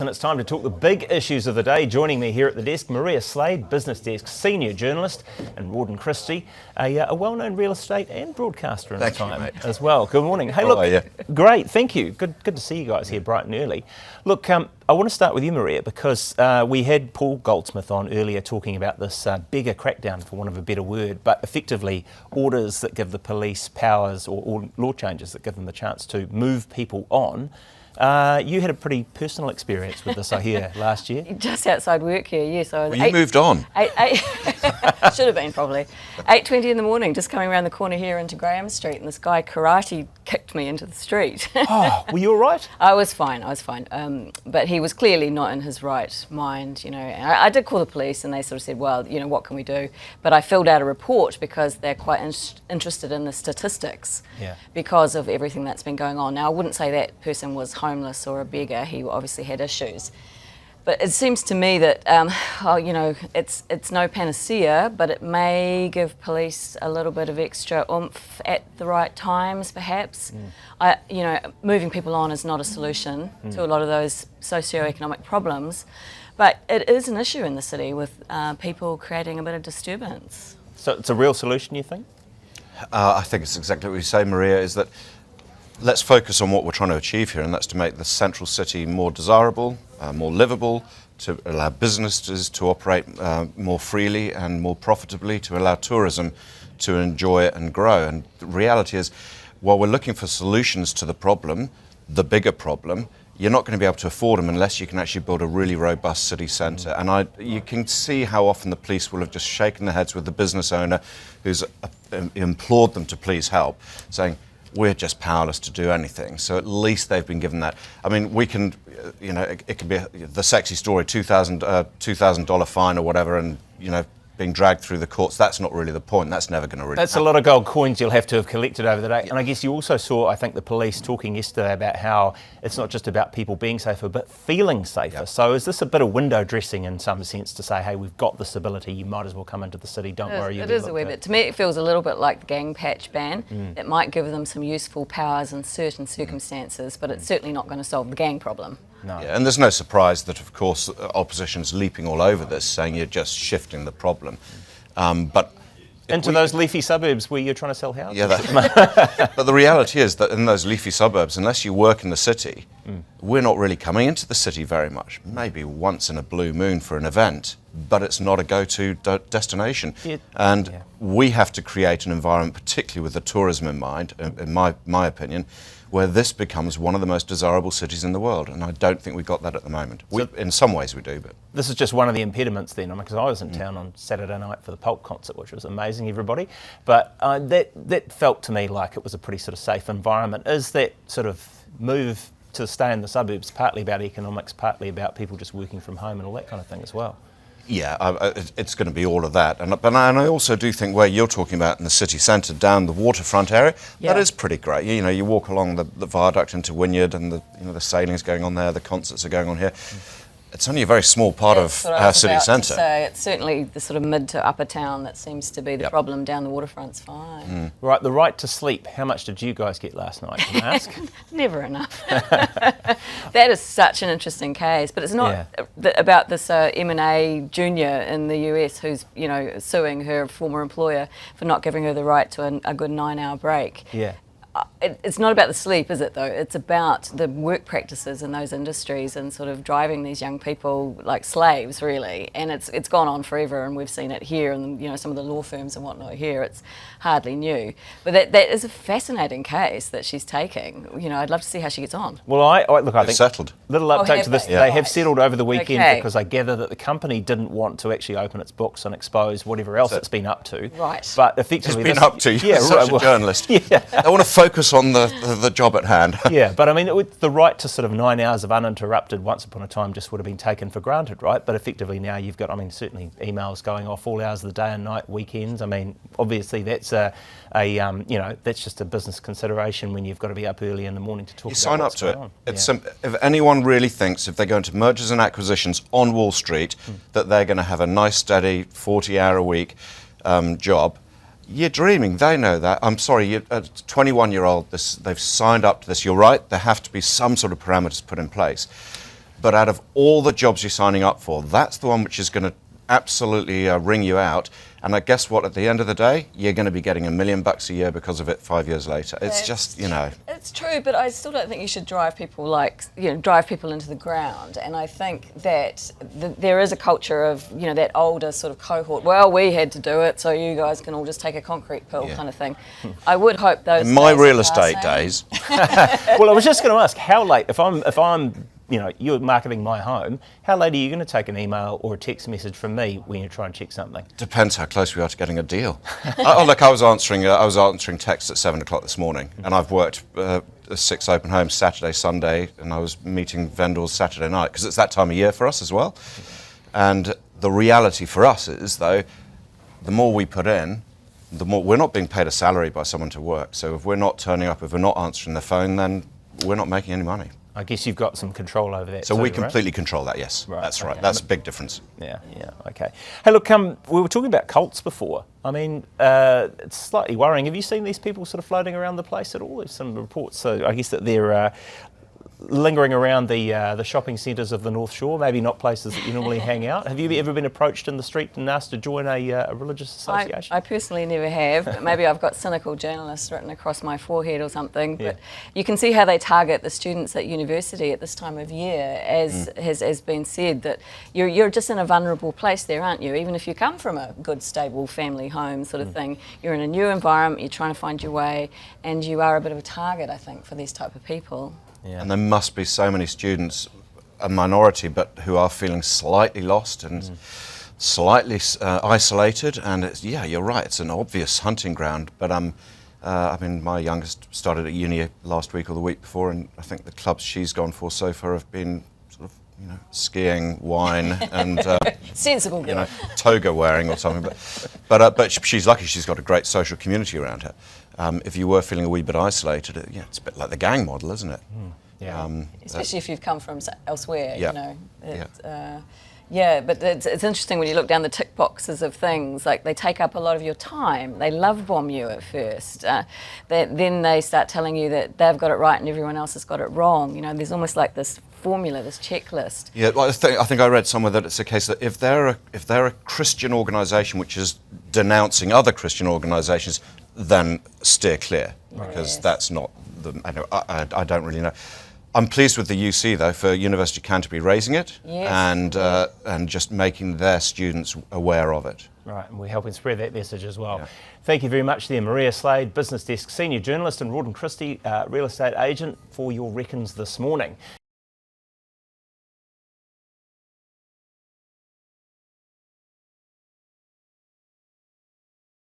And it's time to talk the big issues of the day. Joining me here at the desk, Maria Slade, BusinessDesk senior journalist, and Rawdon Christie, a well-known real estate and broadcaster in the time as well. Good morning. Hey, look, How are you? Great, thank you. Good to see you guys here bright and early. Look, I want to start with you, Maria, because we had Paul Goldsmith on earlier talking about this bigger crackdown, for want of a better word, but effectively orders that give the police powers or law changes that give them the chance to move people on. You had a pretty personal experience with this, I hear, last year. Just outside work here, yes. I was Well, you moved on. Should have been probably. 8:20 in the morning, just coming around the corner here into Graham Street, and this guy karate kicked me into the street. Oh, were you all right? I was fine. But he was clearly not in his right mind, you know. And I did call the police, and they sort of said, well, you know, what can we do? But I filled out a report because they're quite interested in the statistics because of everything that's been going on. Now, I wouldn't say that person was homeless or a beggar. He obviously had issues. But it seems to me that, you know, it's no panacea, but it may give police a little bit of extra oomph at the right times, perhaps. You know, moving people on is not a solution to a lot of those socioeconomic problems, but it is an issue in the city with people creating a bit of disturbance. So it's a real solution, you think? I think it's exactly what you say, Maria, is that let's focus on what we're trying to achieve here, and that's to make the central city more desirable, more livable, to allow businesses to operate more freely and more profitably, to allow tourism to enjoy it and grow. And the reality is, while we're looking for solutions to the problem, the bigger problem, you're not going to be able to afford them unless you can actually build a really robust city centre. And you can see how often the police will have just shaken their heads with the business owner who's implored them to please help, saying, we're just powerless to do anything. So at least they've been given that. I mean, we can, you know, it could be the sexy story, $2,000 fine or whatever, and, you know, being dragged through the courts. That's not really the point. That's never going to really That's happen. a lot of gold coins you'll have to have collected over the day. And I guess you also saw, I think, the police talking yesterday about how it's not just about people being safer, but feeling safer. So is this a bit of window dressing in some sense to say, hey, we've got this ability, you might as well come into the city, don't worry. It is a wee bit. To me, it feels a little bit like the gang patch ban. It might give them some useful powers in certain circumstances, but it's certainly not going to solve the gang problem. No. Yeah, and there's no surprise that, of course, opposition's leaping all over this, saying you're just shifting the problem. But into those leafy suburbs where you're trying to sell houses? Yeah, but the reality is that in those leafy suburbs, unless you work in the city, we're not really coming into the city very much. Maybe once in a blue moon for an event, but it's not a go-to destination. We have to create an environment, particularly with the tourism in mind, in my opinion, where this becomes one of the most desirable cities in the world. And I don't think we've got that at the moment. In some ways we do, but... This is just one of the impediments then, because I was in town on Saturday night for the Pulp concert, which was amazing, everybody. But that felt to me like it was a pretty sort of safe environment. Is that sort of move to stay in the suburbs partly about economics, partly about people just working from home and all that kind of thing as well? Yeah, it's going to be all of that. And I also do think where you're talking about in the city centre, down the waterfront area, that is pretty great. You know, you walk along the viaduct into Wynyard and the sailing's going on there, the concerts are going on here. It's only a very small part of our city centre. So it's certainly the sort of mid to upper town that seems to be the problem. Down the waterfront's fine. Right, the right to sleep. How much did you guys get last night, can I ask? Never enough. That is such an interesting case, but it's not about this M&A junior in the US who's, you know, suing her former employer for not giving her the right to a good 9-hour break. Yeah. It's not about the sleep, is it, though? It's about the work practices in those industries and sort of driving these young people like slaves, really. And it's gone on forever, and we've seen it here, and you know, some of the law firms and whatnot here. It's hardly new, but that is a fascinating case that she's taking. You know, I'd love to see how she gets on. Well, I think settled. Little update to this. They have settled over the weekend because I gather that the company didn't want to actually open its books and expose whatever else it's been up to. Right. But effectively, it's been up to. You're such a journalist. I want to focus on the job at hand. Yeah, but I mean, the right to sort of 9 hours of uninterrupted once upon a time just would have been taken for granted, right? But effectively now you've got, I mean, certainly emails going off all hours of the day and night, weekends. I mean, obviously that's you know, that's just a business consideration when you've got to be up early in the morning to talk about sign up to it. On. It's if anyone really thinks if they go into mergers and acquisitions on Wall Street that they're going to have a nice, steady 40-hour-a-week job, you're dreaming. They know that. I'm sorry, a 21-year-old, they've signed up to this. You're right, there have to be some sort of parameters put in place. But out of all the jobs you're signing up for, that's the one which is going to absolutely ring you out. And I guess what, at the end of the day, you're going to be getting $1 million a year because of it 5 years later. It's just, you know. It's true, but I still don't think you should drive people drive people into the ground. And I think that there is a culture of, that older sort of cohort. Well, we had to do it, so you guys can all just take a concrete pill kind of thing. I would hope those. In my real estate days. Well, I was just going to ask, how late, if I'm you're marketing my home, how late are you going to take an email or a text message from me when you try and check something? Depends how close we are to getting a deal. Look, I was answering texts at 7 o'clock this morning, and I've worked 6 open homes Saturday, Sunday, and I was meeting vendors Saturday night, because it's that time of year for us as well. And the reality for us is, though, the more we put in, the more we're not being paid a salary by someone to work. So if we're not turning up, if we're not answering the phone, then we're not making any money. I guess you've got some control over that. So too, we right? completely control that, yes. Right, That's right. okay. That's a big difference. Yeah, okay. Hey, look, we were talking about cults before. I mean, it's slightly worrying. Have you seen these people sort of floating around the place at all? There's some reports, so I guess that they're lingering around the shopping centres of the North Shore, maybe not places that you normally hang out. Have you ever been approached in the street and asked to join a religious association? I personally never have, but maybe I've got cynical journalists written across my forehead or something. Yeah. But you can see how they target the students at university at this time of year, as has been said, that you're just in a vulnerable place there, aren't you? Even if you come from a good, stable family home sort of thing, you're in a new environment, you're trying to find your way, and you are a bit of a target, I think, for these type of people. Yeah. And there must be so many students, a minority, but who are feeling slightly lost and slightly isolated. And you're right, it's an obvious hunting ground. But I mean, my youngest started at uni last week or the week before, and I think the clubs she's gone for so far have been sort of, skiing, wine, and sensible girl. toga wearing or something. But she's lucky; she's got a great social community around her. If you were feeling a wee bit isolated, it's a bit like the gang model, isn't it? Yeah. Especially if you've come from elsewhere, Yeah. But it's interesting when you look down the tick boxes of things, like they take up a lot of your time. They love bomb you at first. Then they start telling you that they've got it right and everyone else has got it wrong. There's almost like this formula, this checklist. Yeah, well, I think I read somewhere that it's a case that if they're a Christian organisation which is denouncing other Christian organisations, then steer clear, because that's not the. I don't really know. I'm pleased with the UC though, for University of Canterbury raising it, and just making their students aware of it. Right, and we're helping spread that message as well. Yeah. Thank you very much there, Maria Slade, Business Desk Senior Journalist, and Rawdon Christie, Real Estate Agent, for your reckons this morning.